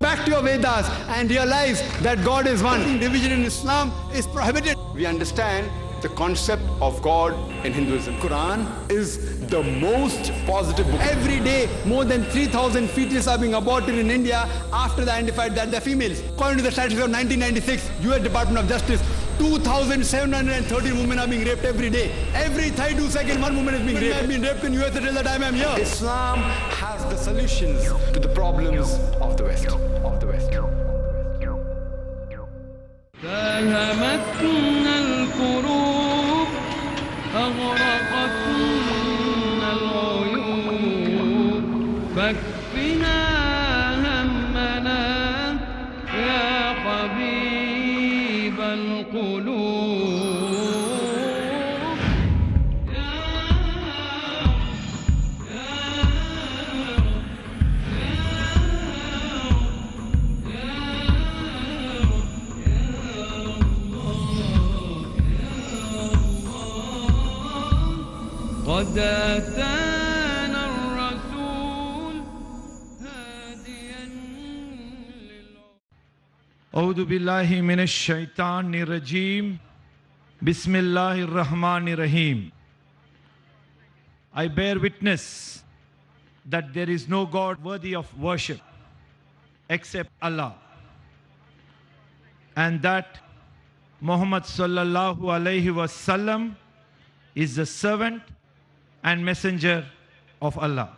back to your Vedas and realize that God is one. Division in Islam is prohibited. We understand the concept of God in Hinduism. Quran is the most positive book. Every day, more than 3,000 fetuses are being aborted in India after they identified that they're females. According to the statistics of 1996, US Department of Justice, 2,713 women are being raped every day. Every 32 seconds, one woman is being raped. I've been raped in US till the time I'm here. Islam has the solutions to the problems of the West. فهمتنا الكروب أغرقتنا العيوب فاكفنا همنا يا حبيب القلوب قد أتانا الرسول هاديا أعوذ بالله من الشيطان الرجيم بسم الله الرحمن الرحيم. I bear witness that there is no God worthy of worship except Allah, and that Muhammad sallallahu alayhi wasallam is the servant and messenger of Allah.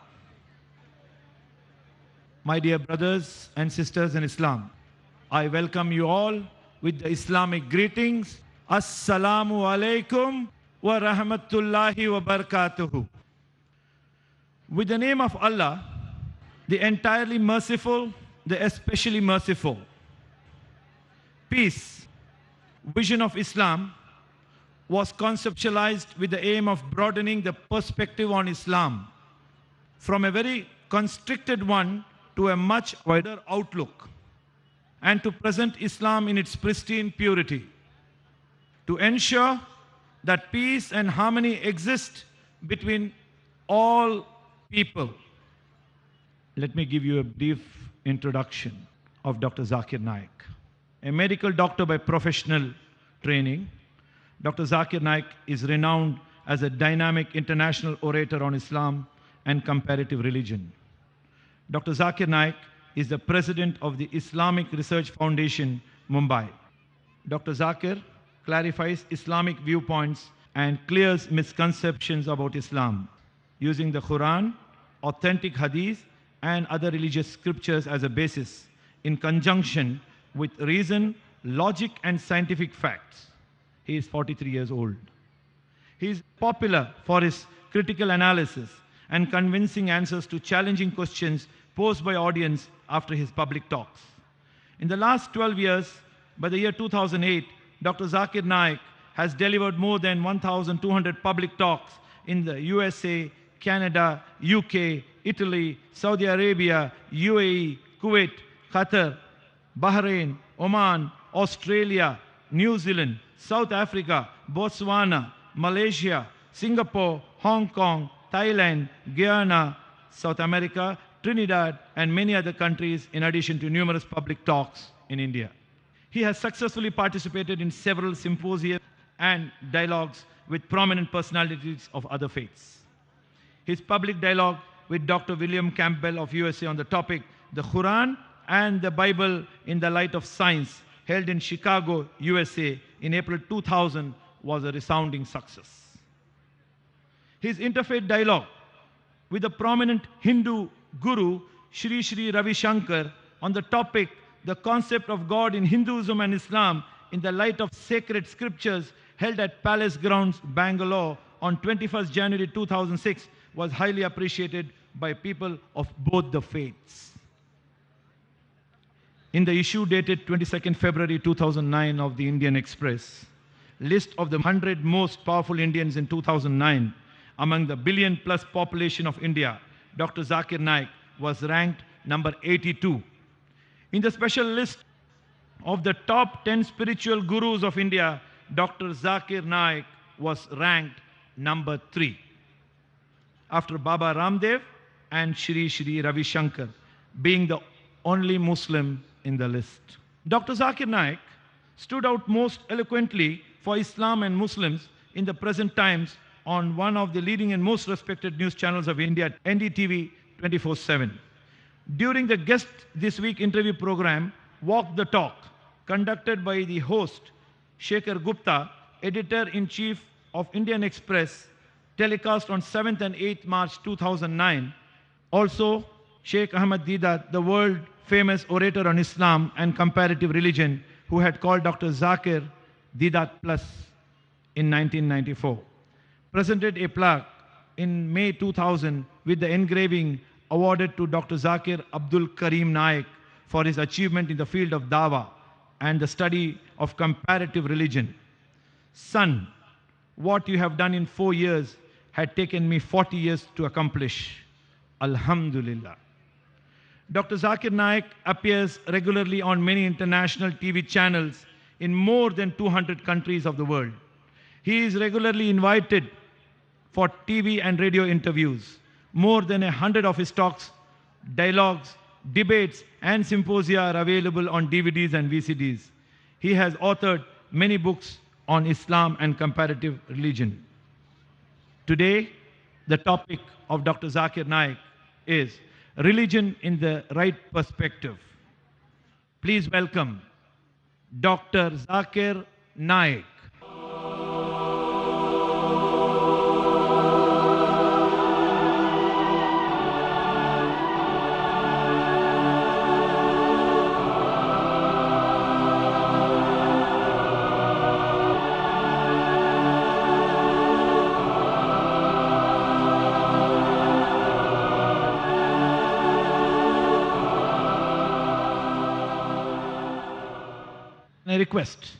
My dear brothers and sisters in Islam, I welcome you all with the Islamic greetings. Assalamu alaikum wa rahmatullahi wa barakatuhu. With the name of Allah, the entirely merciful, the especially merciful. Peace, vision of Islam, was conceptualized with the aim of broadening the perspective on Islam from a very constricted one to a much wider outlook, and to present Islam in its pristine purity, to ensure that peace and harmony exist between all people. Let me give you a brief introduction of Dr. Zakir Naik. A medical doctor by professional training, Dr. Zakir Naik is renowned as a dynamic international orator on Islam and comparative religion. Dr. Zakir Naik is the president of the Islamic Research Foundation, Mumbai. Dr. Zakir clarifies Islamic viewpoints and clears misconceptions about Islam using the Quran, authentic hadith, and other religious scriptures as a basis in conjunction with reason, logic, and scientific facts. He is 43 years old. He is popular for his critical analysis and convincing answers to challenging questions posed by audience after his public talks. In the last 12 years, by the year 2008, Dr. Zakir Naik has delivered more than 1,200 public talks in the USA, Canada, UK, Italy, Saudi Arabia, UAE, Kuwait, Qatar, Bahrain, Oman, Australia, New Zealand, South Africa, Botswana, Malaysia, Singapore, Hong Kong, Thailand, Guyana, South America, Trinidad, and many other countries, in addition to numerous public talks in India. He has successfully participated in several symposia and dialogues with prominent personalities of other faiths. His public dialogue with Dr. William Campbell of USA on the topic, The Quran and the Bible in the Light of Science, held in Chicago, USA in April 2000, was a resounding success. His interfaith dialogue with the prominent Hindu guru Sri Sri Ravi Shankar on the topic, The Concept of God in Hinduism and Islam in the Light of Sacred Scriptures, held at Palace Grounds, Bangalore on 21st January 2006, was highly appreciated by people of both the faiths. In the issue dated 22nd February 2009 of the Indian Express, list of the 100 most powerful Indians in 2009, among the billion-plus population of India, Dr. Zakir Naik was ranked number 82. In the special list of the top 10 spiritual gurus of India, Dr. Zakir Naik was ranked number 3, after Baba Ramdev and Sri Sri Ravi Shankar, being the only Muslim in the list. Dr. Zakir Naik stood out most eloquently for Islam and Muslims in the present times on one of the leading and most respected news channels of India, NDTV 24/7. During the Guest This Week interview program, Walk the Talk, conducted by the host, Shekhar Gupta, editor-in-chief of Indian Express, telecast on 7th and 8th March 2009. Also, Sheikh Ahmad Deedat, the world-famous orator on Islam and comparative religion, who had called Dr. Zakir Deedat Plus in 1994, presented a plaque in May 2000 with the engraving awarded to Dr. Zakir Abdul Karim Naik for his achievement in the field of Dawah and the study of comparative religion. Son, what you have done in 4 years had taken me 40 years to accomplish. Alhamdulillah. Dr. Zakir Naik appears regularly on many international TV channels in more than 200 countries of the world. He is regularly invited for TV and radio interviews. More than 100 of his talks, dialogues, debates, and symposia are available on DVDs and VCDs. He has authored many books on Islam and comparative religion. Today, the topic of Dr. Zakir Naik is religion in the right perspective. Please welcome Dr. Zakir Naik. I request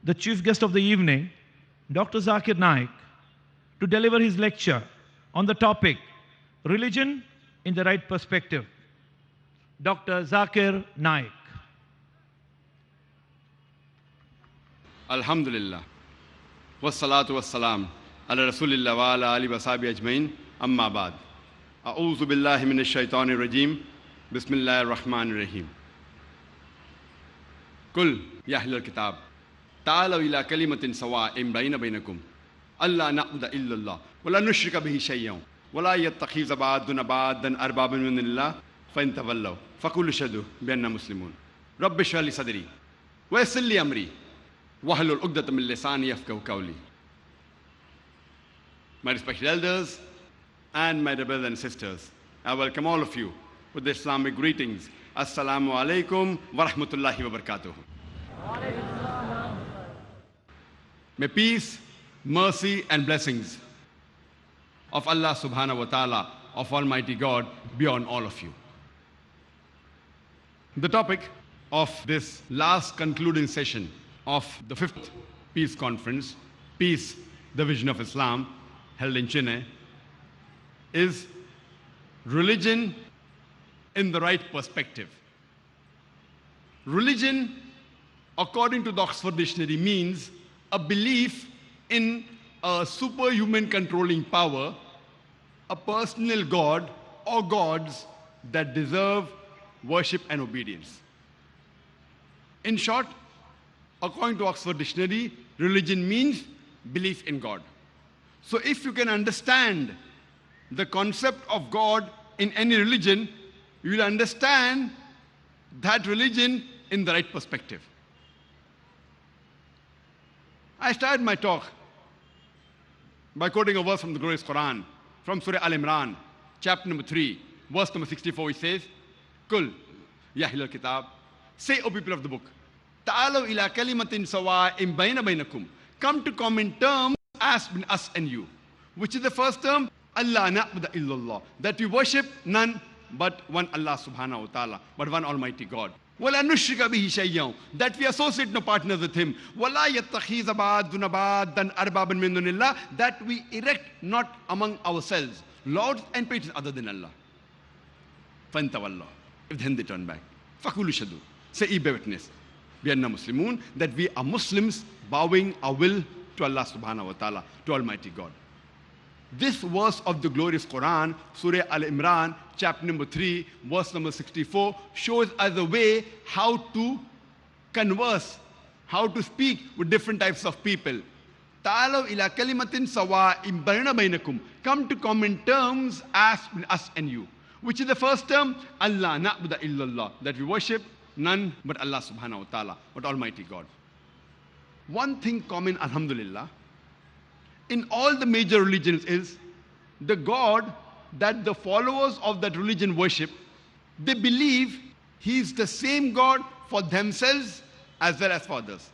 the chief guest of the evening, Dr. Zakir Naik, to deliver his lecture on the topic, Religion in the Right Perspective. Dr. Zakir Naik. Alhamdulillah. Wassalatu wassalam ala Rasulillah wa ala alihi wa sahbihi ajmain. Amma ba'd. A'udhu billahi minash shaitanir rajim. Bismillahir rahmanir rahim. Kul ya ahlal kitab ta'alaw ila kalimatin sawa'in bayna bainakum alla na'budu illa Allah wa la nushrika bihi shay'an wa la yattakhiza ba'duna ba'dan arbaban min Allah fa in tawallaw faqul ashhadu bi anna muslimun. Rabbi shrah li sadri wa yassir li amri wahlul 'uqdatam min lisani yafqahu qawli. My respected elders and my brothers and sisters, I welcome all of you with the Islamic greetings. Assalamu alaikum wa rahmatullahi wa barakatuh. May peace, mercy and blessings of Allah subhanahu wa ta'ala, of Almighty God, be on all of you. The topic of this last concluding session of the 5th Peace Conference, Peace, the Vision of Islam, held in Chennai, is religion in the right perspective. Religion, according to the Oxford Dictionary, means a belief in a superhuman controlling power, a personal God or gods that deserve worship and obedience. In short, according to Oxford Dictionary, religion means belief in God. So if you can understand the concept of God in any religion, you will understand that religion in the right perspective. I started my talk by quoting a verse from the glorious Quran, from Surah Al-Imran, chapter number 3, verse number 64, it says, Kul, ya ahlal kitab, say, O people of the book, ta'alaw ila kalimatin sawa'in bayna bainakum, come to common terms as between us and you. Which is the first term? Allah na'budu illallah, that we worship none but one Allah subhanahu wa ta'ala, but one Almighty God. وَلَا نُشْرِكَ بِهِ شَيْئًا, that we associate no partners with Him. وَلَا يَتَّخِذَ بَعْضُنَا بَعْضًا أَرْبَابًا مِن دُونِ اللَّهِ, that we erect not among ourselves lords and patrons other than Allah. فَإِن تَوَلَّوْا, if then they turn back, فَقُولُوا اشْهَدُوا, say, ye bear witness, بِأَنَّا مُسْلِمُونَ, that we are Muslims bowing our will to Allah subhanahu wa ta'ala, to Almighty God. This verse of the glorious Quran, Surah Al-Imran, chapter number 3, verse number 64, shows us a way how to converse, how to speak with different types of people. Ta'alaw ila kalimatin sawa'in bayna bainakum. Come to common terms as between us and you. Which is the first term? Allah na'budu illallah. That we worship none but Allah subhanahu wa ta'ala, but Almighty God. One thing common, alhamdulillah, in all the major religions is the God that the followers of that religion worship, they believe He is the same God for themselves as well as for others.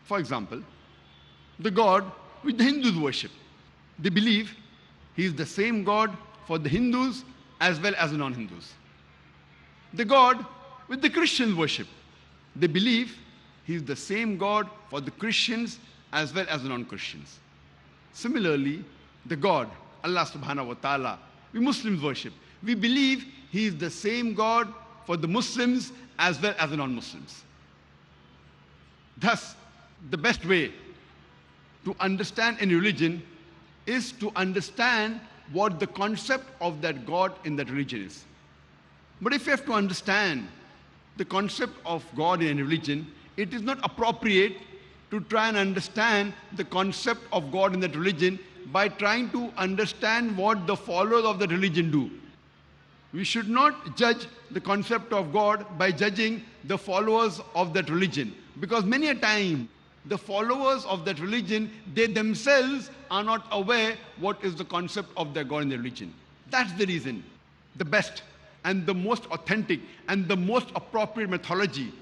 For example, the God which the Hindus worship, they believe He is the same God for the Hindus as well as the non-Hindus. The God which the Christians worship, they believe He is the same God for the Christians as well as the non-Christians. Similarly, the God, Allah subhanahu wa ta'ala, we Muslims worship, we believe He is the same God for the Muslims as well as the non-Muslims. Thus, the best way to understand any religion is to understand what the concept of that God in that religion is. But if you have to understand the concept of God in any religion, it is not appropriate to try and understand the concept of God in that religion by trying to understand what the followers of that religion do. We should not judge the concept of God by judging the followers of that religion, because many a time the followers of that religion, they themselves are not aware what is the concept of their God in their religion. That's the reason the best and the most authentic and the most appropriate methodology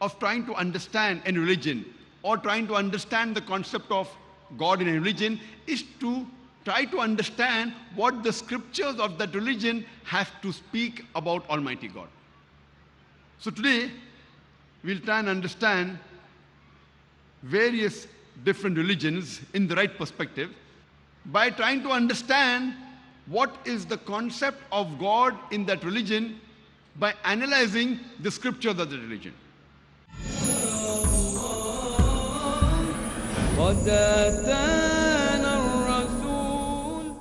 of trying to understand any religion or trying to understand the concept of God in a religion is to try to understand what the scriptures of that religion have to speak about Almighty God. So today, we'll try and understand various different religions in the right perspective by trying to understand what is the concept of God in that religion by analyzing the scriptures of the religion. قد أتانا الرسول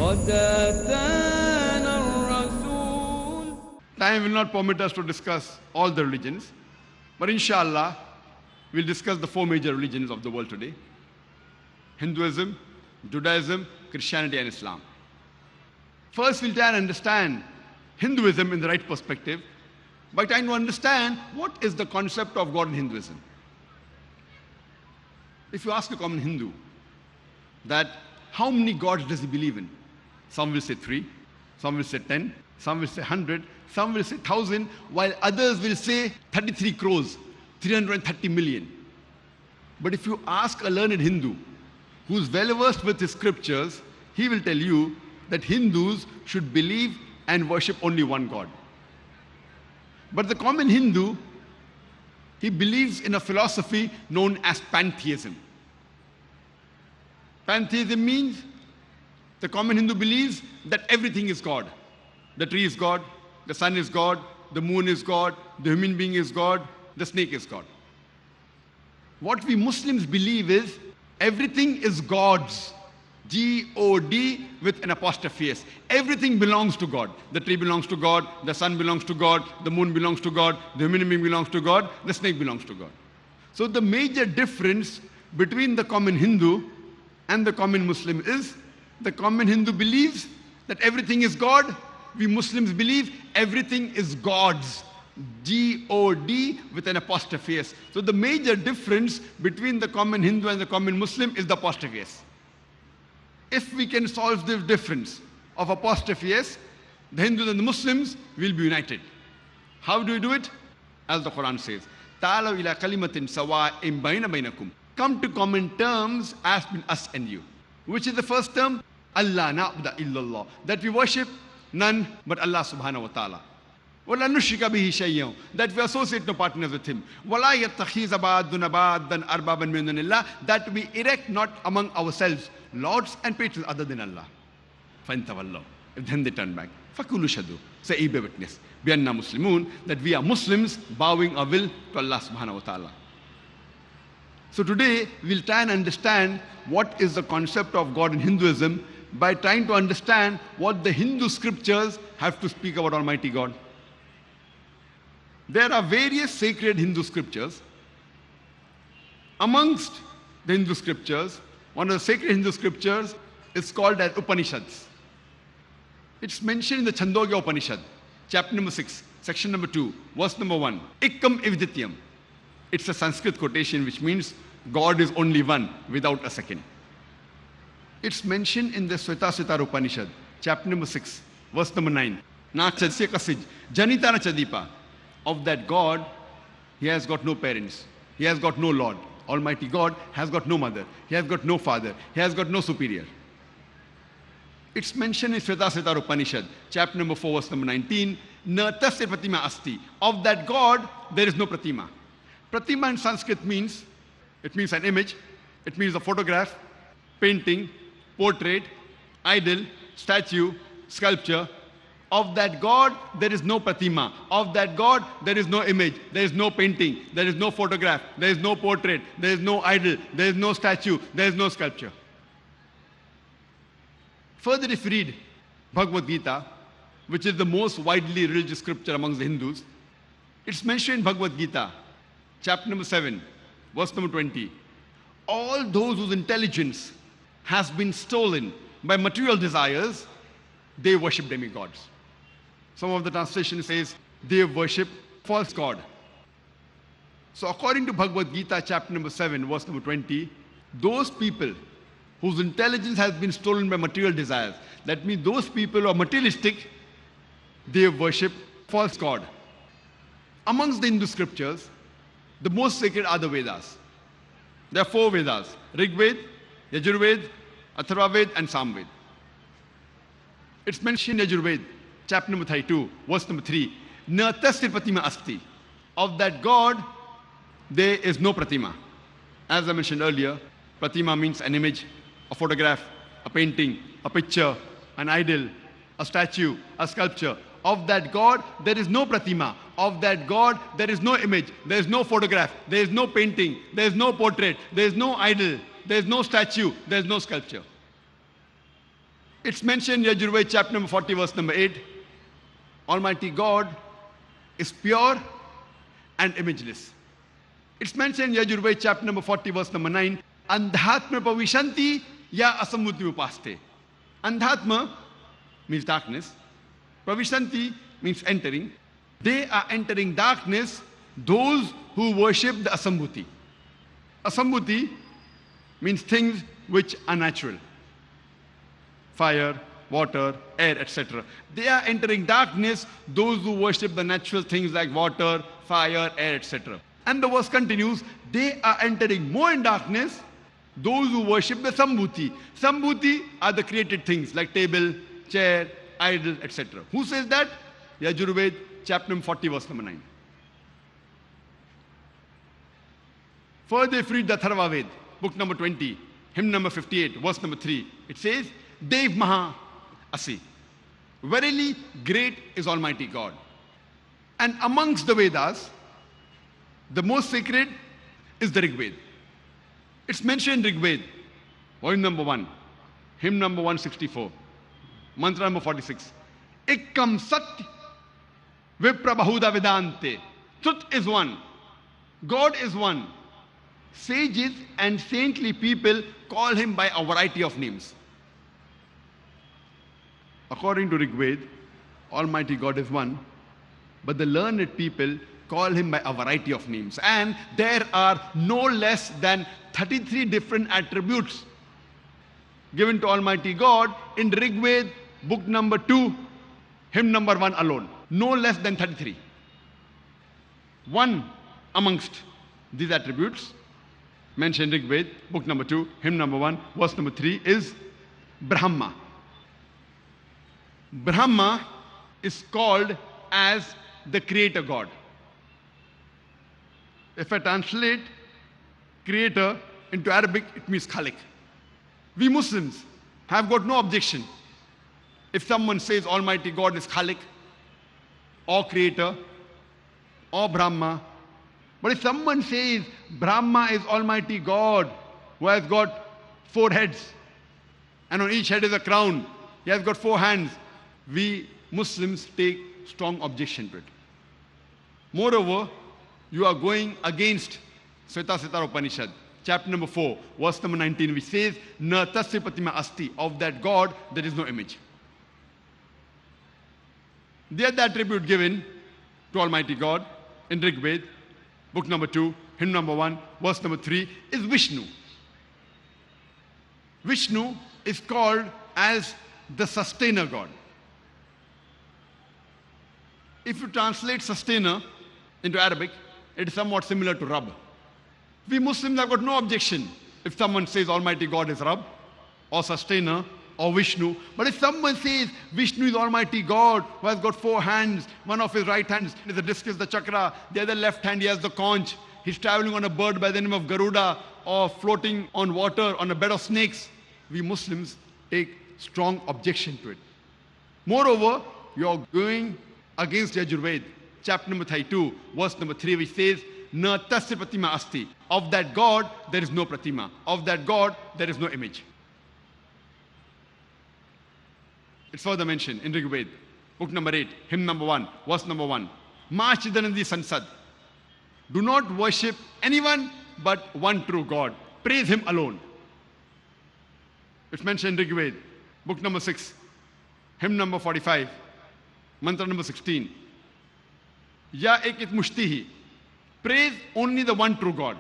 قد أتانا الرسول. Time will not permit us to discuss all the religions, but inshallah, we'll discuss the four major religions of the world today: Hinduism, Judaism, Christianity, and Islam. First, we'll try and understand Hinduism in the right perspective by trying to understand what is the concept of God in Hinduism. If you ask a common Hindu that how many gods does he believe in, some will say 3, some will say 10, some will say 100, some will say 1,000, while others will say 33 crores, 330 million. But if you ask a learned Hindu who's well versed with his scriptures, he will tell you that Hindus should believe and worship only one God. But the common Hindu, he believes in a philosophy known as pantheism. Pantheism means the common Hindu believes that everything is God. The tree is God, the sun is God, the moon is God, the human being is God, the snake is God. What we Muslims believe is everything is God's. G-O-D with an apostrophe S. Everything belongs to God. The tree belongs to God, the sun belongs to God, the moon belongs to God, the human being belongs to God, the snake belongs to God. So the major difference between the common Hindu and the common Muslim is the common Hindu believes that everything is God. We Muslims believe everything is God's. G-O-D with an apostrophe S. So the major difference between the common Hindu and the common Muslim is the apostrophe S. If we can solve this difference of apostrophe S, the Hindus and the Muslims will be united. How do we do it? As the Quran says, "Ta'alaw ila kalimatin sawa'in bayna bainakum." Come to common terms as between us and you. Which is the first term? Allah na'budu illallah. That we worship none but Allah subhanahu wa ta'ala. وَلَا نُشْرِكَ بِهِ شَيْئًا. That we associate no partners with Him. وَلَا يَتَّخِذَ بَعْضُنَا بَعْضًا أَرْبَابًا مِنْ دُونِ اللَّهِ. That we erect not among ourselves lords and patrons other than Allah. فَإِن تَوَلَّوْا. If then they turn back, فَكُلُوا شَهِدُوا. Say, ye bear witness, بِأَنَّا مُسْلِمُونَ, that we are Muslims bowing our will to Allah subhanahu wa ta'ala. So today we'll try and understand what is the concept of God in Hinduism by trying to understand what the Hindu scriptures have to speak about Almighty God. There are various sacred Hindu scriptures. Amongst the Hindu scriptures, one of the sacred Hindu scriptures is called as Upanishads. It's mentioned in the Chandogya Upanishad, chapter number 6, section number 2, verse number 1. Ikkam Evdityam. It's a Sanskrit quotation which means God is only one without a second. It's mentioned in the Svetasvatara Upanishad, chapter number 6, verse number 9. Na chadsya kasij, janita na chadipa. Of that God, he has got no parents. He has got no Lord. Almighty God has got no mother. He has got no father. He has got no superior. It's mentioned in Svetasvatara Upanishad, chapter number 4, verse number 19. Na tasya pratima asti. Of that God, there is no pratima. Pratima in Sanskrit means, it means an image, it means a photograph, painting, portrait, idol, statue, sculpture. Of that God, there is no pratima. Of that God, there is no image, there is no painting, there is no photograph, there is no portrait, there is no idol, there is no statue, there is no sculpture. Further, if you read Bhagavad Gita, which is the most widely religious scripture amongst the Hindus, it's mentioned in Bhagavad Gita, chapter number 7, verse number 20. All those whose intelligence has been stolen by material desires, they worship demigods. Some of the translation says they worship false god. So according to Bhagavad Gita, chapter number 7, verse number 20, those people whose intelligence has been stolen by material desires, that means those people who are materialistic, they worship false god. Amongst the Hindu scriptures, the most sacred are the Vedas. There are 4 Vedas: Rig Veda, Yajurveda, Atharva Veda, and Samveda. It's mentioned in Yajurveda, chapter number 32, verse number 3. Na tasya pratima asti. Of that God, there is no pratima. As I mentioned earlier, pratima means an image, a photograph, a painting, a picture, an idol, a statue, a sculpture. Of that God, there is no pratima. Of that God, there is no image, there is no photograph, there is no painting, there is no portrait, there is no idol, there is no statue, there is no sculpture. It's mentioned in Yajurveda, chapter number 40, verse number 8. Almighty God is pure and imageless. It's mentioned in Yajurveda, chapter number 40, verse number 9. Andhatma pavishanti ya asammuti upaste. Andhatma means darkness. Pravishanti means entering. They are entering darkness, those who worship the Asambhuti. Asambhuti means things which are natural. Fire, water, air, etc. They are entering darkness, those who worship the natural things like water, fire, air, etc. And the verse continues, they are entering more in darkness, those who worship the Sambhuti. Sambhuti are the created things like table, chair, idol, etc. Who says that? Yajurveda, chapter number 40, verse number 9. Further, if you read the Atharva Veda, book number 20, hymn number 58, verse number 3, it says, Dev Maha Asi. Verily, great is Almighty God. And amongst the Vedas, the most sacred is the Rig Veda. It's mentioned in Rig Veda, volume number 1, hymn number 164, mantra number 46. Ikkam Sat Vipra Bahuda Vedante. Truth is one. God is one. Sages and saintly people call him by a variety of names. According to Rig Veda, Almighty God is one, but the learned people call him by a variety of names. And there are no less than 33 different attributes given to Almighty God in Rig Veda, book number 2, hymn number 1 alone. No less than 33. One amongst these attributes mentioned in Rig Veda, book number 2, hymn number 1, verse number 3 is Brahma. Brahma is called as the creator God. If I translate creator into Arabic, it means Khalik. We Muslims have got no objection if someone says Almighty God is Khalik or creator or Brahma. But if someone says Brahma is Almighty God who has got 4 heads and on each head is a crown, he has got 4 hands, we Muslims take strong objection to it. Moreover, you are going against Svetasvatara Upanishad, chapter number 4, verse number 19, which says, Na tasya pratima asti, of that God there is no image. The other attribute given to Almighty God in Rig Veda, book number 2, hymn number 1, verse number 3, is Vishnu. Vishnu is called as the sustainer God. If you translate sustainer into Arabic, it is somewhat similar to Rabb. We Muslims have got no objection if someone says Almighty God is Rabb or sustainer or Vishnu. But if someone says Vishnu is Almighty God who has got 4 hands, one of his right hands is the discus, the chakra, the other left hand he has the conch, he's traveling on a bird by the name of Garuda or floating on water on a bed of snakes, we Muslims take strong objection to it. Moreover, you are going against Yajurved, chapter number 32, verse number 3, which says, Na tasya pratima asti, of that God there is no pratima, of that God there is no image. It's further mentioned in Rig Veda, book number 8, hymn number 1, verse number 1. Ma chidanandi sansad. Do not worship anyone but one true God. Praise him alone. It's mentioned in Rig Veda, book number 6, hymn number 45, mantra number 16. Ya ekit mushtihi. Praise only the one true God.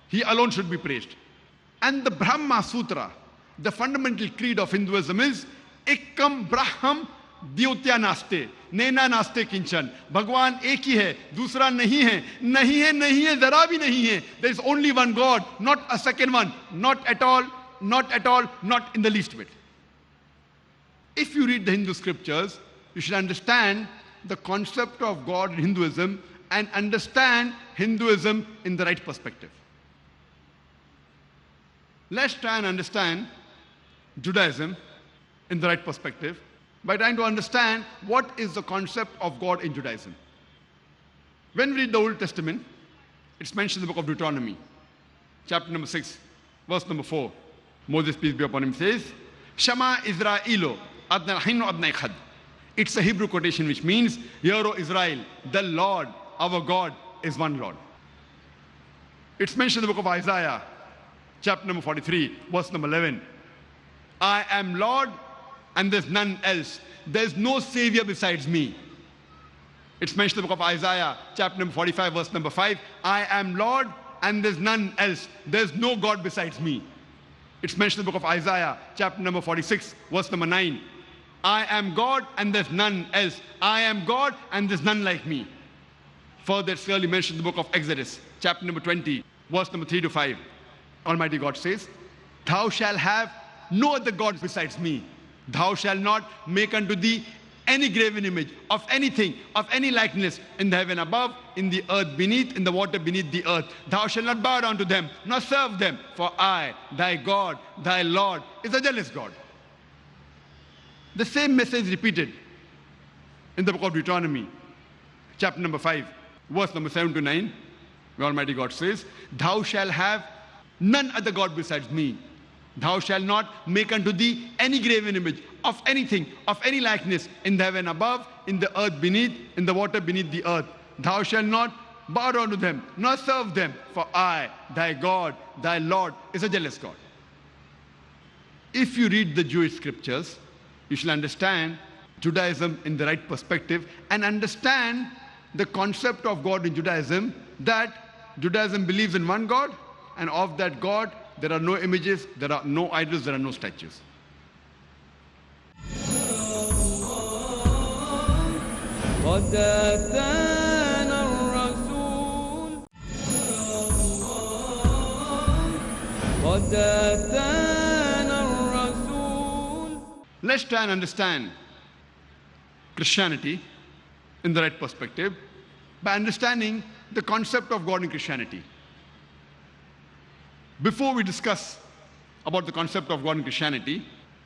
He alone should be praised. And the Brahma Sutra, the fundamental creed of Hinduism is Ekam Braham Dyotya Naste, Nena Naste Kinchan. Bhagwan ek hi hai, dusra nahi hai, nahi hai, nahi hai, zara bhi nahi hai. There is only one God, not a second one, not at all, not at all, not in the least bit. If you read the Hindu scriptures, you should understand the concept of God in Hinduism and understand Hinduism in the right perspective. Let's try and understand Judaism in the right perspective by trying to understand what is the concept of God in Judaism. When we read the Old Testament, it's mentioned in the book of Deuteronomy, chapter number 6, verse number 4. Moses, peace be upon him, says, Shama Israelo Adna Hinu Adna Echad. It's a Hebrew quotation which means, Hear, O Israel, the Lord, our God, is one Lord. It's mentioned in the book of Isaiah, chapter number 43, verse number 11. I am Lord and there's none else. There's no Savior besides me. It's mentioned in the book of Isaiah, chapter number 45, verse number 5. I am Lord and there's none else. There's no God besides me. It's mentioned in the book of Isaiah, chapter number 46, verse number 9. I am God and there's none else. I am God and there's none like me. Further, it's clearly mentioned in the book of Exodus, chapter number 20, verse number 3 to 5. Almighty God says, Thou shalt have no other God besides me. Thou shalt not make unto thee any graven image of anything, of any likeness in the heaven above, in the earth beneath, in the water beneath the earth. Thou shalt not bow down to them, nor serve them. For I, thy God, thy Lord, is a jealous God. The same message repeated in the book of Deuteronomy, chapter number 5, verse number 7 to 9, where Almighty God says, Thou shalt have none other God besides me. Thou shalt not make unto thee any graven image of anything, of any likeness in the heaven above, in the earth beneath, in the water beneath the earth. Thou shalt not bow down to them, nor serve them. For I, thy God, thy Lord, is a jealous God. If you read the Jewish scriptures, you shall understand Judaism in the right perspective and understand the concept of God in Judaism, that Judaism believes in one God, and of that God there are no images, there are no idols, there are no statues. قد أتانا الرسول قد أتانا الرسول. Let's try and understand Christianity in the right perspective by understanding the concept of God in Christianity. Before we discuss about the concept of God in Christianity,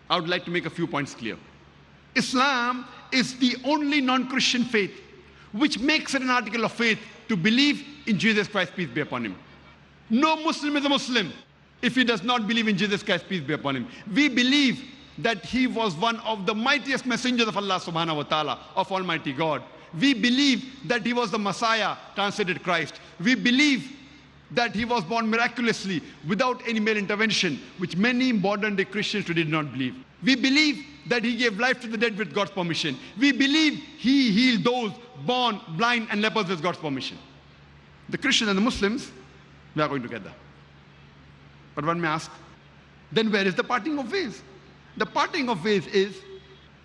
I would like to make a few points clear. Islam is the only non-Christian faith which makes it an article of faith to believe in Jesus Christ, peace be upon him. No Muslim is a Muslim if he does not believe in Jesus Christ, peace be upon him. We believe that he was one of the mightiest messengers of Allah subhanahu wa ta'ala, of Almighty God. We believe that he was the Messiah, translated Christ. We believe that he was born miraculously without any male intervention, which many modern day Christians today did not believe. We believe that he gave life to the dead with God's permission. We believe he healed those born blind and lepers with God's permission. The Christians and the Muslims, we are going together. But one may ask, then where is the parting of ways? The parting of ways is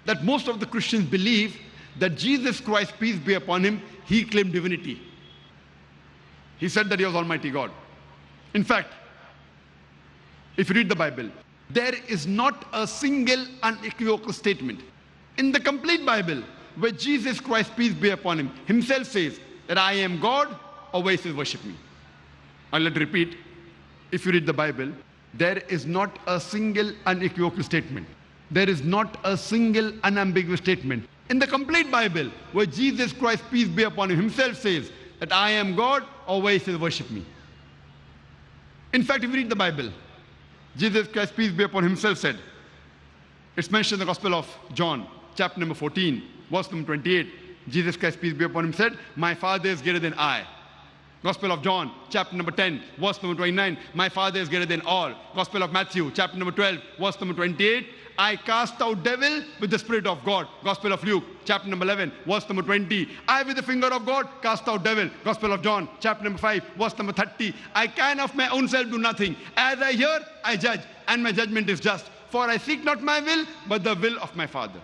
that most of the Christians believe that Jesus Christ, peace be upon him, he claimed divinity. He said that he was Almighty God. In fact, if you read the Bible, there is not a single unequivocal statement in the complete Bible where Jesus Christ, peace be upon him, himself says that I am God, or where he says worship me. I'll let repeat. If you read the Bible, there is not a single unequivocal statement. There is not a single unambiguous statement in the complete Bible where Jesus Christ, peace be upon him, himself says that I am God, or where he says worship me. In fact, if you read the Bible, Jesus Christ, peace be upon him, himself said, it's mentioned in the Gospel of John, chapter number 14, verse number 28. Jesus Christ, peace be upon him, said, my Father is greater than I. Gospel of John, chapter number 10, verse number 29, my Father is greater than all. Gospel of Matthew, chapter number 12, verse number 28, I cast out devil with the Spirit of God. Gospel of Luke, chapter number 11, verse number 20, I with the finger of God cast out devil. Gospel of John, chapter number 5, verse number 30, I can of my own self do nothing. As I hear, I judge, and my judgment is just. For I seek not my will, but the will of my Father.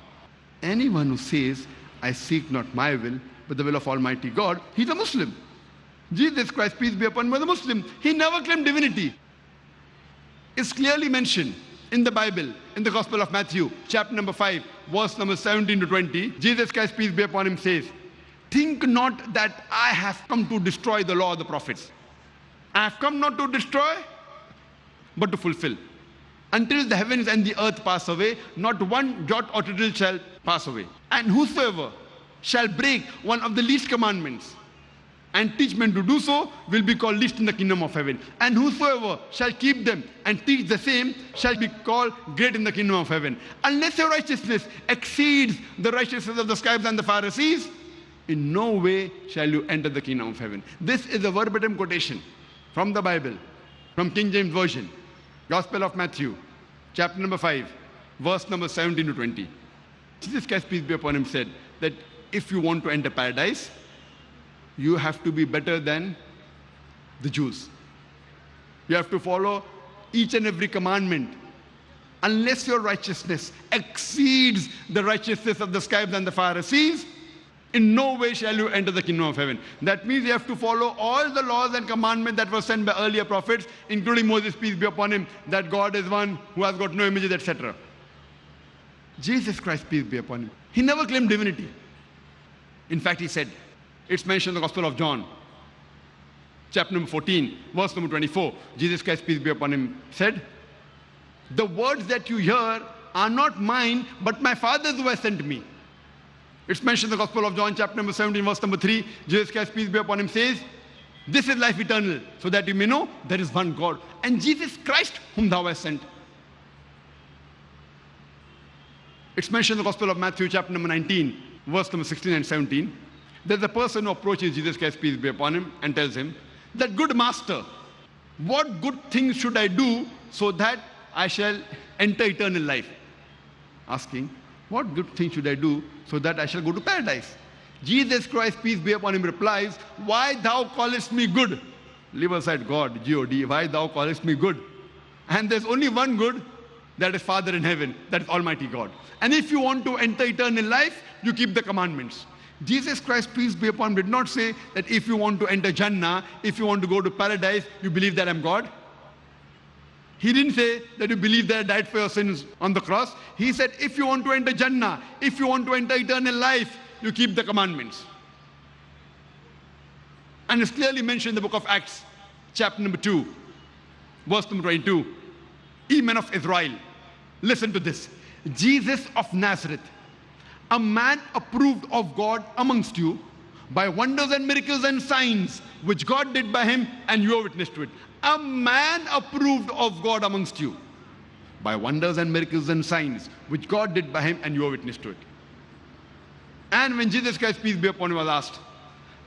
Anyone who says, I seek not my will, but the will of Almighty God, he's a Muslim. Jesus Christ, peace be upon him, was a Muslim. He never claimed divinity. It's clearly mentioned in the Bible, in the Gospel of Matthew, chapter number 5, verse number 17 to 20. Jesus Christ, peace be upon him, says, think not that I have come to destroy the law of the prophets. I have come not to destroy, but to fulfill. Until the heavens and the earth pass away, not one jot or tittle shall pass away. And whosoever shall break one of the least commandments and teach men to do so will be called least in the kingdom of heaven. And whosoever shall keep them and teach the same shall be called great in the kingdom of heaven. Unless your righteousness exceeds the righteousness of the scribes and the Pharisees, in no way shall you enter the kingdom of heaven. This is a verbatim quotation from the Bible, from King James Version, Gospel of Matthew, chapter number 5, verse number 17 to 20. Jesus Christ, peace be upon him, said that if you want to enter paradise, you have to be better than the Jews. You have to follow each and every commandment. Unless your righteousness exceeds the righteousness of the scribes and the Pharisees, in no way shall you enter the kingdom of heaven. That means you have to follow all the laws and commandments that were sent by earlier prophets, including Moses, peace be upon him, that God is one who has got no images, etc. Jesus Christ, peace be upon him, he never claimed divinity. In fact, he said, it's mentioned in the Gospel of John, chapter number 14, verse number 24. Jesus Christ, peace be upon him, said, the words that you hear are not mine, but my Father's who has sent me. It's mentioned in the Gospel of John, chapter number 17, verse number 3. Jesus Christ, peace be upon him, says, this is life eternal, so that you may know there is one God, and Jesus Christ whom thou hast sent. It's mentioned in the Gospel of Matthew, chapter number 19, verse number 16 and 17. There's a person who approaches Jesus Christ, peace be upon him, and tells him that, good master, what good things should I do so that I shall enter eternal life? Asking, what good thing should I do so that I shall go to paradise? Jesus Christ, peace be upon him, replies, why thou callest me good? Leave aside God, G-O-D, why thou callest me good? And there's only one good, that is Father in heaven, that is Almighty God. And if you want to enter eternal life, you keep the commandments. Jesus Christ, peace be upon him, did not say that if you want to enter Jannah, if you want to go to paradise, you believe that I'm God. He didn't say that you believe that I died for your sins on the cross. He said, if you want to enter Jannah, if you want to enter eternal life, you keep the commandments. And it's clearly mentioned in the book of Acts, chapter number 2, verse number 22. Ye men of Israel, listen to this. Jesus of Nazareth, a man approved of God amongst you, by wonders and miracles and signs which God did by him, and you are witness to it. A man approved of God amongst you by wonders and miracles and signs which God did by him, and you are witness to it. And when Jesus Christ, peace be upon him, was asked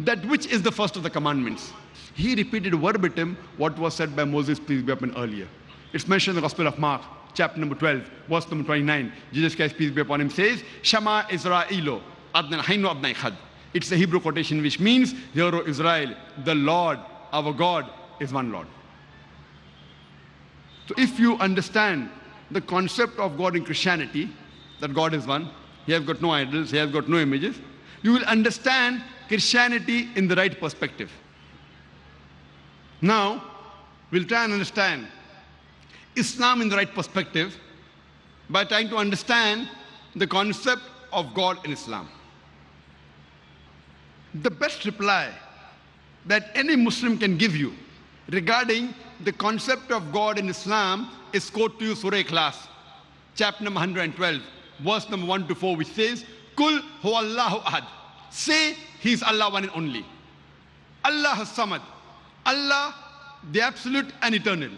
that which is the first of the commandments, he repeated verbatim what was said by Moses, peace be upon him, earlier. It's mentioned in the Gospel of Mark, chapter number 12, verse number 29. Jesus Christ, peace be upon him, says, Shama Israelo, Adnan Hainu Adnai Khad. It's a Hebrew quotation which means, Hear, O Israel, the Lord, our God, is one Lord. So if you understand the concept of God in Christianity, that God is one, he has got no idols, he has got no images, you will understand Christianity in the right perspective. Now, we'll try and understand Islam in the right perspective by trying to understand the concept of God in Islam. The best reply that any Muslim can give you regarding the concept of God in Islam is quote to you Surah Ikhlas, chapter number 112, verse number 1 to 4, which says, Kul huwallahu ahad. Say, He is Allah one and only. Allah has-samad. Allah, the absolute and eternal.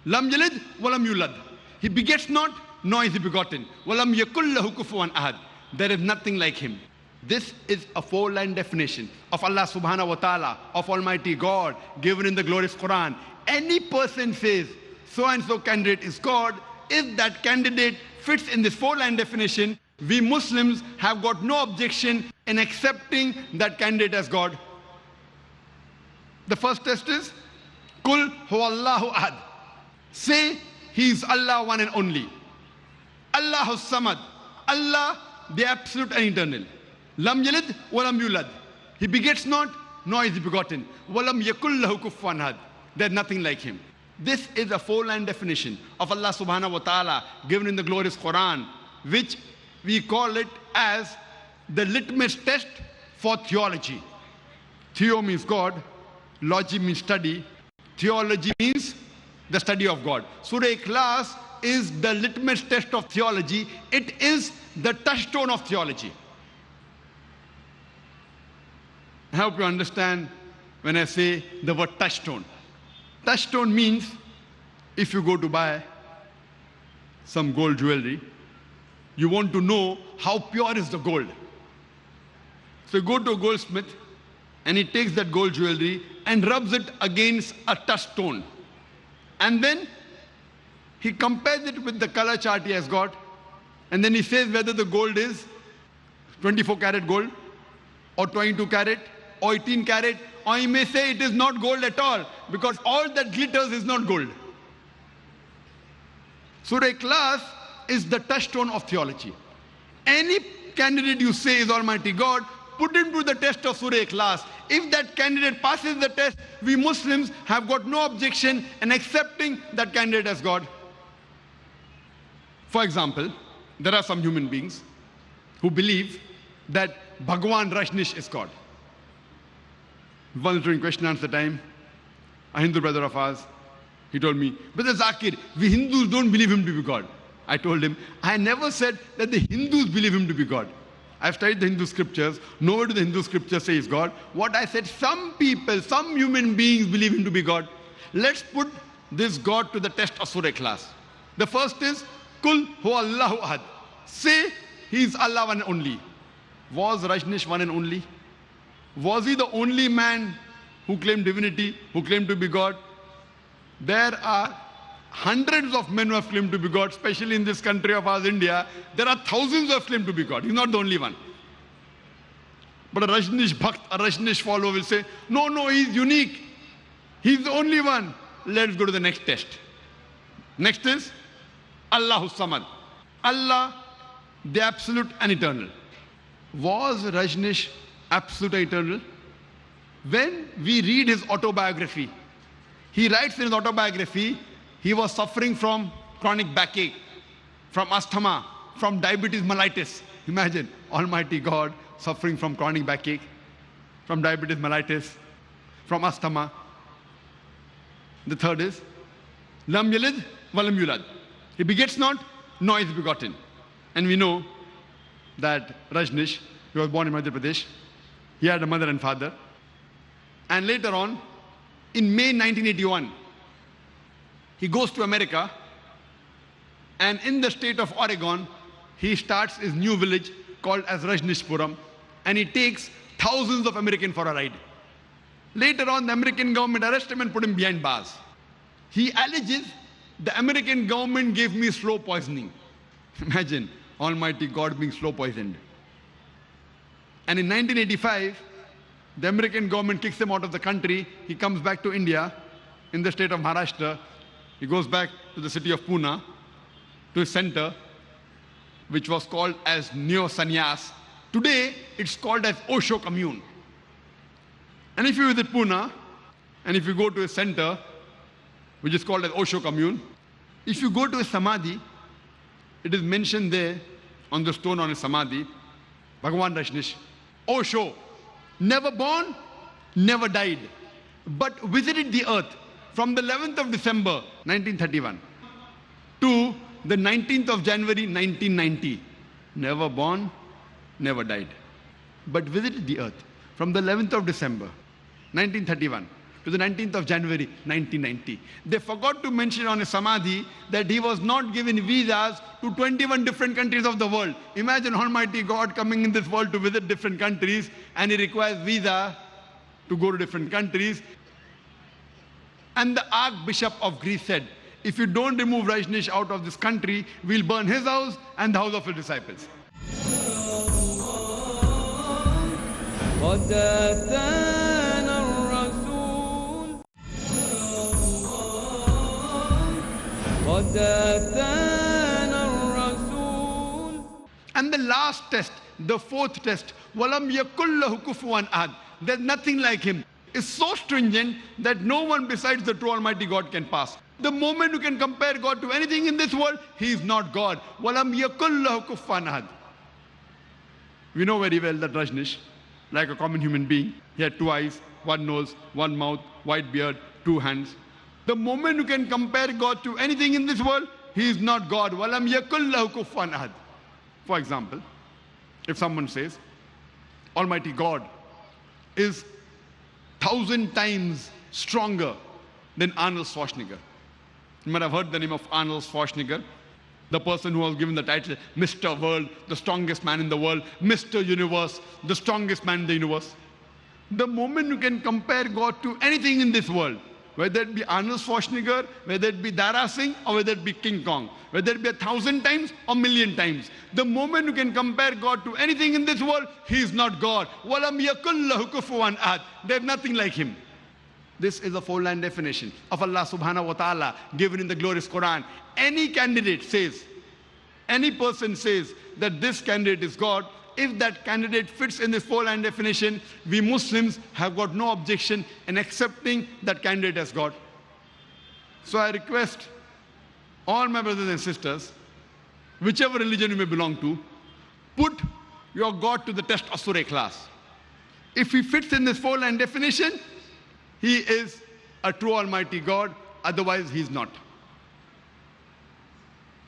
Lam yalid walam yulad. He begets not, nor is he begotten. Walam yakul lahu kufuwan ahad. There is nothing like him. This is a four-line definition of Allah subhanahu wa ta'ala, of Almighty God, given in the glorious Quran. Any person says, so and so candidate is God, if that candidate fits in this four-line definition, we Muslims have got no objection in accepting that candidate as God. The first test is, Kul huwallahu ahad. Say, He is Allah one and only. Allahu samad. Allah, the absolute and eternal. Lam yalid walam yulad. He begets not, nor is he begotten. Walam yakul lahu kufuwan ahad. There is nothing like him. This is a four-line definition of Allah subhanahu wa ta'ala given in the glorious Quran, which we call it as the litmus test for theology. Theo means God, logy means study, theology means the study of God. Surah Ikhlas is the litmus test of theology. It is the touchstone of theology. I hope you understand when I say the word touchstone. Touchstone means if you go to buy some gold jewelry, you want to know how pure is the gold. So you go to a goldsmith and he takes that gold jewelry and rubs it against a touchstone. And then he compares it with the color chart he has got, and then he says whether the gold is 24 karat gold or 22 karat or 18 karat, or he may say it is not gold at all because all that glitters is not gold. Surah Ikhlas is the touchstone of theology. Any candidate you say is Almighty God, put him to the test of Surah Ikhlas. If that candidate passes the test, we Muslims have got no objection in accepting that candidate as God. For example, there are some human beings who believe that Bhagwan Rajneesh is God. Once during question and answer time, a Hindu brother of ours, he told me, Brother Zakir, we Hindus don't believe him to be God. I told him, I never said that the Hindus believe him to be God. I've studied the Hindu scriptures. Nowhere do the Hindu scriptures say he's God. What I said, some people, some human beings believe him to be God. Let's put this God to the test of Surah Ikhlas. The first is, Kul huwallahu ahad. Say, he is Allah one and only. Was Rajneesh one and only? Was he the only man who claimed divinity, who claimed to be God? There are hundreds of men who have claimed to be God, especially in this country of ours, India. There are thousands who have claimed to be God. He's not the only one. But a Rajneesh Bhakt, a Rajneesh follower will say, no, he's unique. He's the only one. Let's go to the next test. Next is Allahu Samad. Allah, the absolute and eternal. Was Rajneesh absolute and eternal? When we read his autobiography, he writes in his autobiography, he was suffering from chronic backache, from asthma, from diabetes mellitus. Imagine, Almighty God suffering from chronic backache, from diabetes mellitus, from asthma. The third is, Lam yalid walam yulad. He begets not, nor is begotten. And we know that Rajneesh, he was born in Madhya Pradesh, He had a mother and father. And later on, in May 1981, he goes to America, and in the state of Oregon, he starts his new village called as Rajnishpuram, and he takes thousands of Americans for a ride. Later on, the American government arrested him and put him behind bars. He alleges, the American government gave me slow poisoning. Imagine, Almighty God being slow poisoned. And in 1985, the American government kicks him out of the country. He comes back to India, in the state of Maharashtra. He goes back to the city of Pune, to his center, which was called as Neo Sannyas. Today, it's called as Osho Commune. And if you visit Pune, and if you go to his center, which is called as Osho Commune, if you go to his Samadhi, it is mentioned there on the stone on his Samadhi, Bhagavan Rajneesh, Osho, never born, never died, but visited the earth from the 11th of December 1931 to the 19th of January 1990. Never born, never died, but visited the earth from the 11th of December 1931 to the 19th of January 1990. They forgot to mention on his Samadhi that he was not given visas to 21 different countries of the world. Imagine Almighty God coming in this world to visit different countries, and he requires visa to go to different countries. And the Archbishop of Greece said, if you don't remove Rajneesh out of this country, we'll burn his house and the house of his disciples. قد أتانا الرسول قد أتانا الرسول. And the last test, the fourth test, وَلَمْ يَكُنْ لَهُ كُفُوًا أَحَدٌ. There's nothing like him. It's so stringent that no one besides the true Almighty God can pass. The moment you can compare God to anything in this world, He is not God. وَلَمْ يَكُنْ لَهُ كُفُوًا أَحَدٌ. We know very well that Rajneesh, like a common human being, he had 2 eyes, 1 nose, 1 mouth, white beard, 2 hands. The moment you can compare God to anything in this world, He is not God. وَلَمْ يَكُنْ لَهُ كُفُوًا أَحَدٌ. For example, if someone says, Almighty God is 1,000 times stronger than Arnold Schwarzenegger. You might have heard the name of Arnold Schwarzenegger, the person who was given the title Mr. World, the strongest man in the world, Mr. Universe, the strongest man in the universe. The moment you can compare God to anything in this world, whether it be Arnold Schwarzenegger, whether it be Dara Singh, or whether it be King Kong, whether it be 1,000 times or 1,000,000 times, the moment you can compare God to anything in this world, He is not God. وَلَمْ يَكُنْ لَهُ كُفُوًا أَحَدٌ. There's nothing like Him. This is a 4-line definition of Allah subhanahu wa ta'ala given in the glorious Quran. Any candidate says, any person says that this candidate is God, if that candidate fits in this 4-line definition, we Muslims have got no objection in accepting that candidate as God. So I request all my brothers and sisters, whichever religion you may belong to, put your God to the test of Surah Ikhlas. If he fits in this 4-line definition, he is a true Almighty God, otherwise he is not.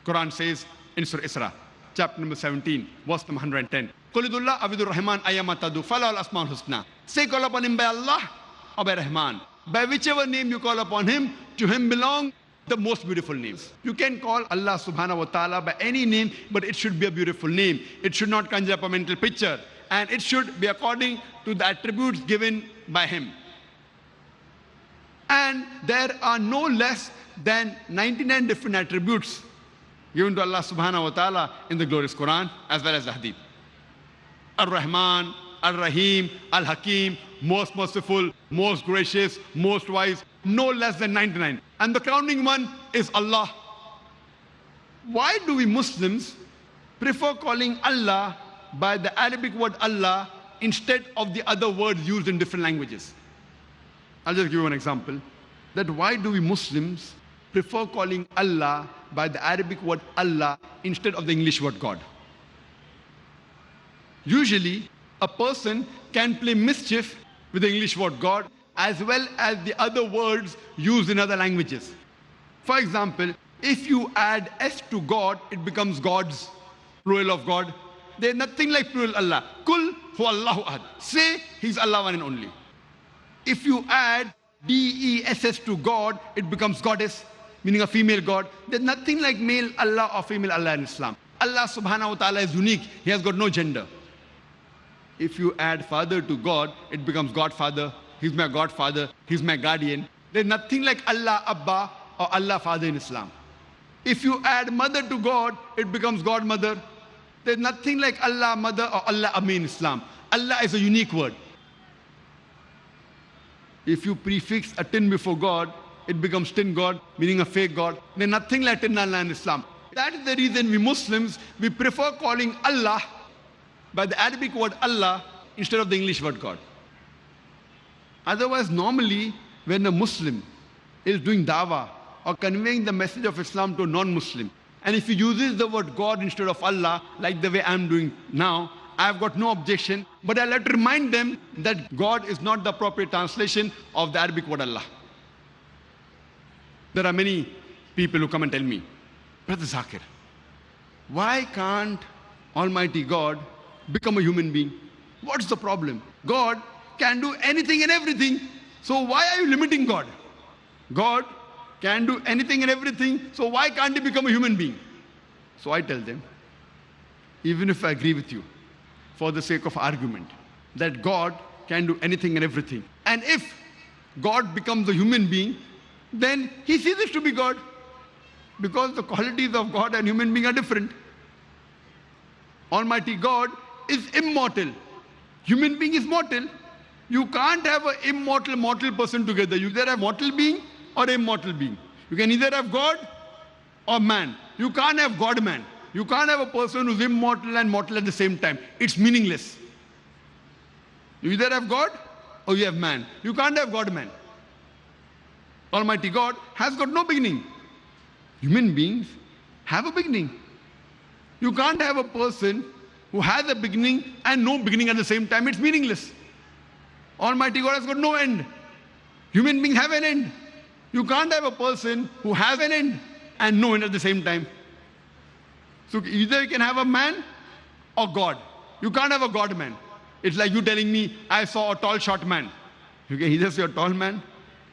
Quran says in Surah Isra, chapter number 17, verse number 110, Qulidullah abidur rahman ayamatadu falal asmaul husna. Say, call upon him by Allah or by Rahman. By whichever name you call upon him, to him belong the most beautiful names. You can call Allah subhanahu wa ta'ala by any name, but it should be a beautiful name. It should not conjure up a mental picture, and it should be according to the attributes given by him. And there are no less than 99 different attributes given to Allah subhanahu wa ta'ala in the glorious Quran as well as the Hadith. Ar-Rahman, Ar-Rahim, Al-Hakim, most merciful, most gracious, most wise, no less than 99. And the crowning one is Allah. Why do we Muslims prefer calling Allah by the Arabic word Allah instead of the other words used in different languages? I'll just give you an example. That why do we Muslims prefer calling Allah by the Arabic word Allah instead of the English word God? Usually, a person can play mischief with the English word God as well as the other words used in other languages. For example, if you add S to God, it becomes gods, plural of God. There's nothing like plural Allah. Kul huwa Allahu ahad. Say He's Allah one and only. If you add D-E-S-S to God, it becomes goddess, meaning a female God. There's nothing like male Allah or female Allah in Islam. Allah subhanahu wa ta'ala is unique. He has got no gender. If you add father to God, it becomes Godfather. He's my Godfather. He's my guardian. There's nothing like Allah Abba or Allah Father in Islam. If you add mother to God, it becomes Godmother. There's nothing like Allah Mother or Allah Ammi in Islam. Allah is a unique word. If you prefix a tin before God, it becomes tin God, meaning a fake God. There's nothing like tin Allah in Islam. That is the reason we Muslims, we prefer calling Allah by the Arabic word Allah instead of the English word God. Otherwise, normally, when a Muslim is doing dawah or conveying the message of Islam to a non-Muslim, and if he uses the word God instead of Allah, like the way I'm doing now, I've got no objection, but I'll have to remind them that God is not the appropriate translation of the Arabic word Allah. There are many people who come and tell me, Brother Zakir, why can't Almighty God become a human being? What's the problem? God can do anything and everything, so why are you limiting God? God can do anything and everything, so why can't He become a human being? So I tell them, even if I agree with you, for the sake of argument, that God can do anything and everything, and if God becomes a human being, then He ceases to be God, because the qualities of God and human being are different. Almighty God is immortal. Human being is mortal. You can't have an immortal, mortal person together. You either have mortal being or immortal being. You can either have God or man. You can't have God-man. You can't have a person who's immortal and mortal at the same time. It's meaningless. You either have God or you have man. You can't have God-man. Almighty God has got no beginning. Human beings have a beginning. You can't have a person who has a beginning and no beginning at the same time. It's meaningless. Almighty God has got no end. Human beings have an end. You can't have a person who has an end and no end at the same time. So either you can have a man or God. You can't have a God man. It's like you telling me, I saw a tall short man. You can either say a tall man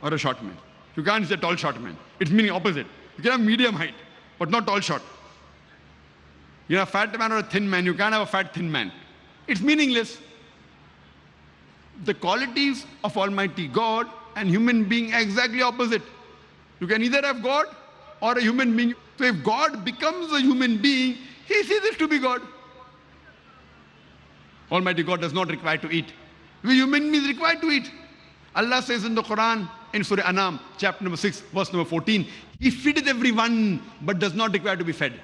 or a short man. You can't say tall short man. It's meaning opposite. You can have medium height, but not tall short. You have a fat man or a thin man. You can't have a fat thin man. It's meaningless. The qualities of Almighty God and human being are exactly opposite. You can either have God or a human being. So if God becomes a human being, He ceases to be God. Almighty God does not require to eat. We human beings require to eat. Allah says in the Quran, in Surah Anam, chapter number 6, verse number 14, He feedeth everyone, but does not require to be fed.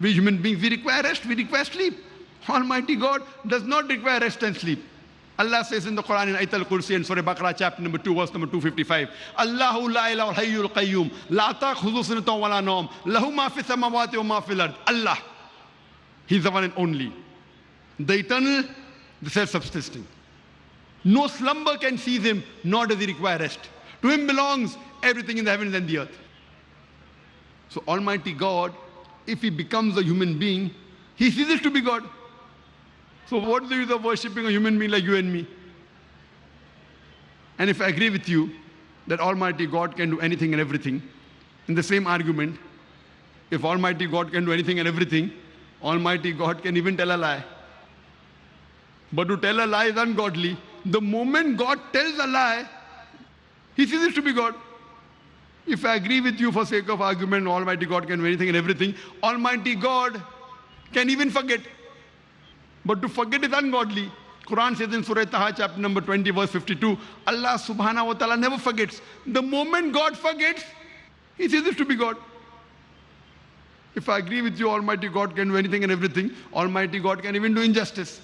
We human beings, we require rest, we require sleep. Almighty God does not require rest and sleep. Allah says in the Quran in Ayat al-Kursi and Surah Baqarah chapter number 2 verse number 255, Allahu la ilaha hayyul qayyum la ta'khudhuhu sinatun wa la nawm lahu ma fi samawati wa ma fil ard. Allah, He's the one and only, the eternal, the self-subsisting. No slumber can seize Him, nor does He require rest. To Him belongs everything in the heavens and the earth. So Almighty God, if He becomes a human being, He ceases to be God. So what is the use of worshipping a human being like you and me? And if I agree with you that Almighty God can do anything and everything, in the same argument, if Almighty God can do anything and everything, Almighty God can even tell a lie. But to tell a lie is ungodly. The moment God tells a lie, He ceases to be God. If I agree with you for sake of argument, Almighty God can do anything and everything, Almighty God can even forget. But to forget is ungodly. Quran says in Surah Taha chapter number 20 verse 52, Allah subhanahu wa ta'ala never forgets. The moment God forgets, He ceases to be God. If I agree with you, Almighty God can do anything and everything, Almighty God can even do injustice.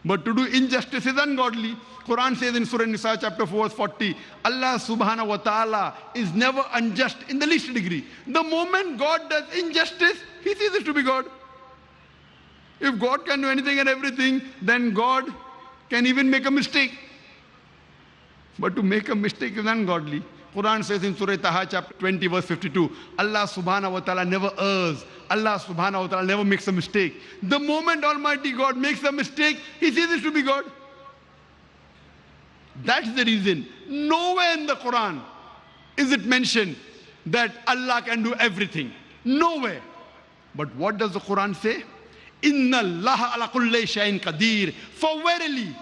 But to do injustice is ungodly. Quran says in Surah Nisa chapter 4 verse 40, Allah subhanahu wa ta'ala is never unjust in the least degree. The moment God does injustice, He ceases to be God. If God can do anything and everything, then God can even make a mistake. But to make a mistake is ungodly. Quran says in Surah Taha chapter 20 verse 52, Allah subhanahu wa ta'ala never errs. Allah subhanahu wa ta'ala never makes a mistake. The moment Almighty God makes a mistake, He ceases to be God. That's the reason. Nowhere in the Quran is it mentioned that Allah can do everything. Nowhere. But what does the Quran say? Inna Allah ala kulli shay'in qadir. For verily,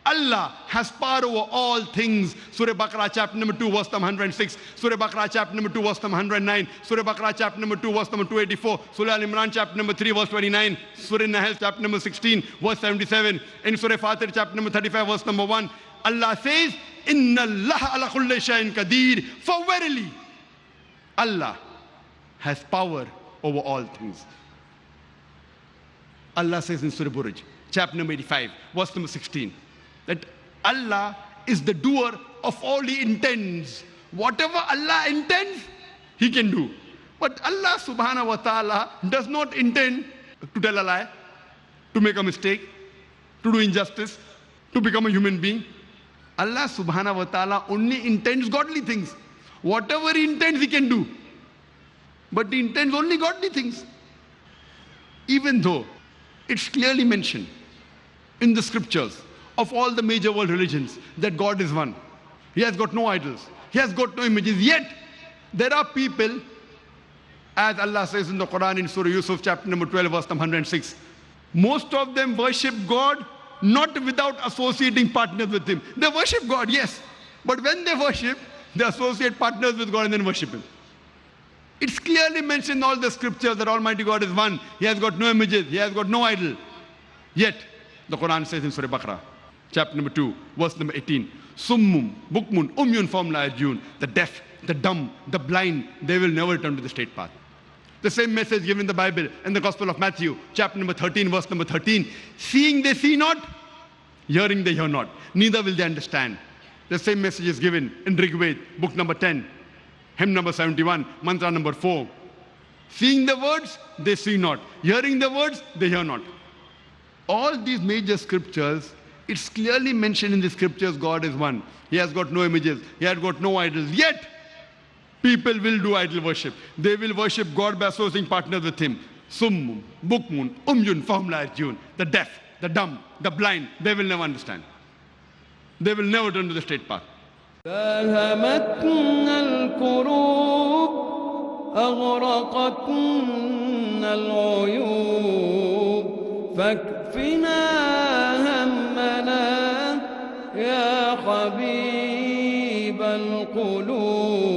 Allah has power over all things. Surah Baqarah chapter number 2 verse number 106. Surah Baqarah chapter number 2 verse number 109. Surah Baqarah chapter number 2 verse number 284. Surah Al-Imran chapter number 3 verse 29. Surah Nahl chapter number 16 verse 77. In Surah Fatir chapter number 35 verse number 1. Allah says, Inna Allah ala kulli shay'in qadir. For verily, Allah has power over all things. Allah says in Surah Buruj, chapter number 85, verse number 16, that Allah is the doer of all He intends. Whatever Allah intends, He can do. But Allah subhanahu wa ta'ala does not intend to tell a lie, to make a mistake, to do injustice, to become a human being. Allah subhanahu wa ta'ala only intends godly things. Whatever He intends, He can do. But He intends only godly things. Even though it's clearly mentioned in the scriptures of all the major world religions that God is one. He has got no idols. He has got no images. Yet, there are people, as Allah says in the Quran in Surah Yusuf chapter number 12 verse number 106, most of them worship God not without associating partners with Him. They worship God, yes. But when they worship, they associate partners with God and then worship Him. It's clearly mentioned in all the scriptures that Almighty God is one. He has got no images. He has got no idol. Yet, the Quran says in Surah Baqarah, chapter number 2, verse number 18, Summum, Bukmun, Umyun Fahum La Yarji'un. The deaf, the dumb, the blind, they will never return to the straight path. The same message given in the Bible in the Gospel of Matthew, chapter number 13, verse number 13. Seeing they see not, hearing they hear not, neither will they understand. The same message is given in Rig Veda, book number 10, hymn number 71, mantra number 4. Seeing the words, they see not. Hearing the words, they hear not. All these major scriptures, it's clearly mentioned in the scriptures God is one. He has got no images. He has got no idols. Yet, people will do idol worship. They will worship God by associating partners with Him. Summum, Bukmun, Umyun Fahum La Yarji'un. The deaf, the dumb, the blind, they will never understand. They will never turn to the straight path. فالهمتنا الكروب أغرقتنا العيوب فاكفنا همنا يا حبيب القلوب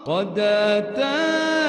قد أتانا